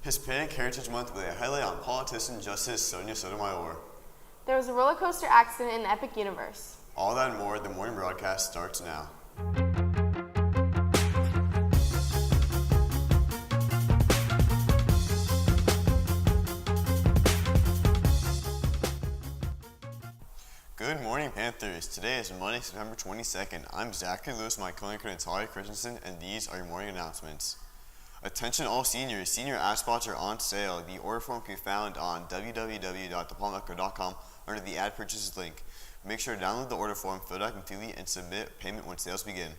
Hispanic Heritage Month with a highlight on politician Justice Sonia Sotomayor. There was a roller coaster accident in the Epic Universe. All that and more, the morning broadcast starts now. Good morning, Panthers. Today is Monday, September 22nd. I'm Zachary Lewis, my co-anchor Natalia Christensen, and these are your morning announcements. Attention all seniors, senior ad spots are on sale. The order form can be found on www.thepalmecho.com under the ad purchases link. Make sure to download the order form, fill it out completely, and submit payment when sales begin.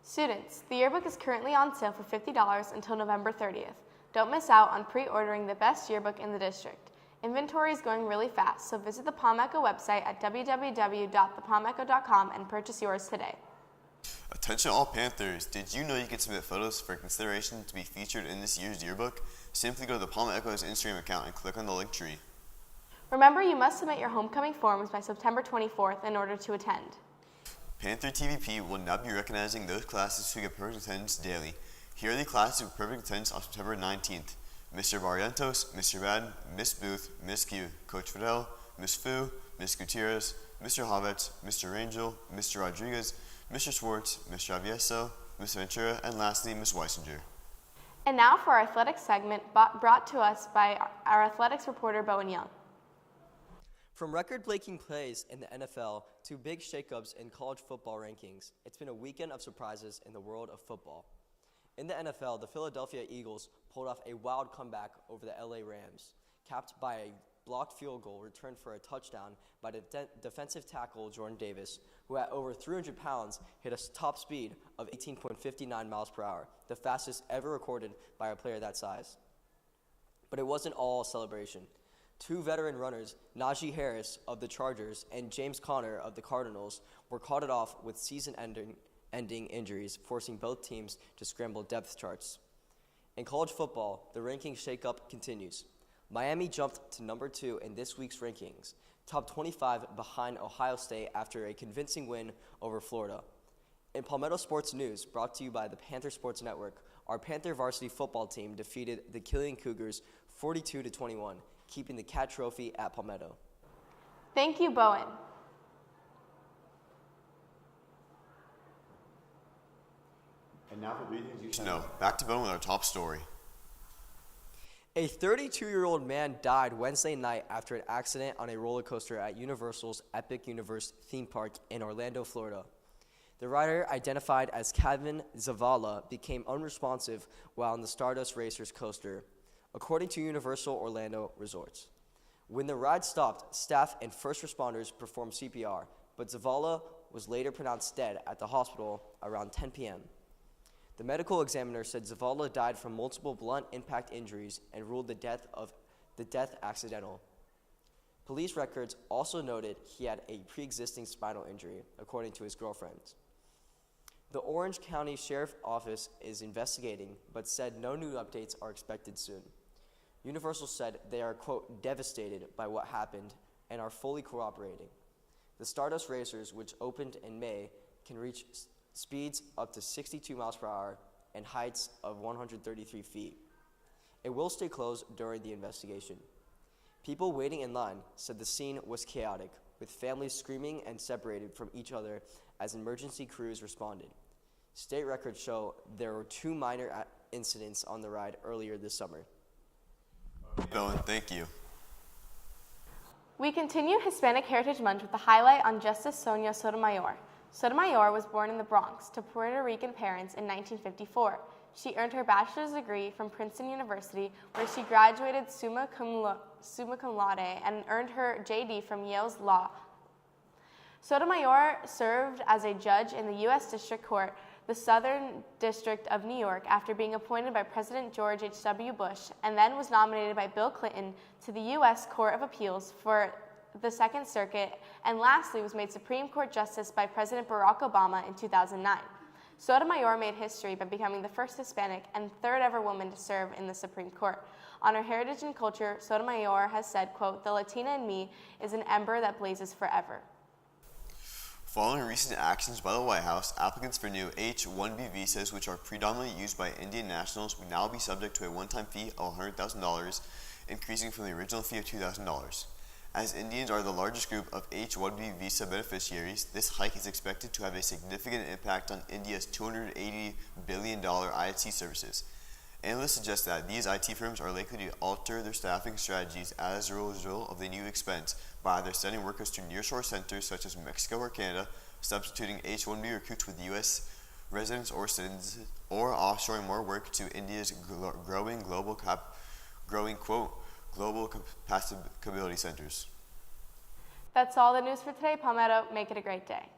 Students, the yearbook is currently on sale for $50 until November 30th. Don't miss out on pre-ordering the best yearbook in the district. Inventory is going really fast, so visit the Palm Echo website at www.thepalmecho.com and purchase yours today. Attention all Panthers, did you know you can submit photos for consideration to be featured in this year's yearbook? Simply go to the Palm Echo's Instagram account and click on the link tree. Remember, you must submit your homecoming forms by September 24th in order to attend. Panther TVP will now be recognizing those classes who get perfect attendance daily. Here are the classes with perfect attendance on September 19th. Mr. Barrientos, Mr. Madden, Miss Booth, Miss Q, Coach Fidel, Miss Fu, Miss Gutierrez, Mr. Havets, Mr. Rangel, Mr. Rodriguez, Mr. Schwartz, Mr. Avieso, Ms. Ventura, and lastly, Ms. Weisinger. And now for our athletics segment brought to us by our athletics reporter, Bowen Young. From record-breaking plays in the NFL to big shakeups in college football rankings, it's been a weekend of surprises in the world of football. In the NFL, the Philadelphia Eagles pulled off a wild comeback over the LA Rams, capped by a blocked field goal returned for a touchdown by the defensive tackle Jordan Davis, who at over 300 pounds hit a top speed of 18.59 miles per hour, the fastest ever recorded by a player that size. But it wasn't all celebration. Two veteran runners, Najee Harris of the Chargers and James Conner of the Cardinals, were caught it off with season-ending injuries, forcing both teams to scramble depth charts. In college football, the ranking shakeup continues. Miami jumped to number 2 in this week's rankings, top 25 behind Ohio State after a convincing win over Florida. In Palmetto Sports News, brought to you by the Panther Sports Network, our Panther varsity football team defeated the Killian Cougars 42-21, keeping the Cat Trophy at Palmetto. Thank you, Bowen. And now for things you should know. Back to Bowen with our top story. A 32-year-old man died Wednesday night after an accident on a roller coaster at Universal's Epic Universe theme park in Orlando, Florida. The rider, identified as Kevin Zavala, became unresponsive while on the Stardust Racers coaster, according to Universal Orlando Resorts. When the ride stopped, staff and first responders performed CPR, but Zavala was later pronounced dead at the hospital around 10 p.m. The medical examiner said Zavala died from multiple blunt impact injuries and ruled the death accidental. Police records also noted he had a pre-existing spinal injury, according to his girlfriend. The Orange County Sheriff's Office is investigating, but said no new updates are expected soon. Universal said they are, quote, devastated by what happened and are fully cooperating. The Stardust Racers, which opened in May, can reach speeds up to 62 miles per hour and heights of 133 feet. It will stay closed during the investigation. People waiting in line said the scene was chaotic, with families screaming and separated from each other as emergency crews responded. State records show there were 2 minor incidents on the ride earlier this summer. Bowen, thank you. We continue Hispanic Heritage Month with the highlight on Justice Sonia Sotomayor. Sotomayor was born in the Bronx to Puerto Rican parents in 1954. She earned her bachelor's degree from Princeton University, where she graduated summa cum laude and earned her JD from Yale's Law. Sotomayor served as a judge in the U.S. District Court, the Southern District of New York, after being appointed by President George H.W. Bush, and then was nominated by Bill Clinton to the U.S. Court of Appeals for the Second Circuit, and lastly was made Supreme Court Justice by President Barack Obama in 2009. Sotomayor made history by becoming the first Hispanic and third ever woman to serve in the Supreme Court. On her heritage and culture, Sotomayor has said, quote, "The Latina in me is an ember that blazes forever." Following recent actions by the White House, applicants for new H-1B visas, which are predominantly used by Indian nationals, will now be subject to a one-time fee of $100,000, increasing from the original fee of $2,000. As Indians are the largest group of H-1B visa beneficiaries, this hike is expected to have a significant impact on India's $280 billion IT services. Analysts suggest that these IT firms are likely to alter their staffing strategies as a result of the new expense by either sending workers to nearshore centers such as Mexico or Canada, substituting H-1B recruits with U.S. residents or citizens, or offshoring more work to India's growing global capability centers. That's all the news for today. Palmetto, make it a great day.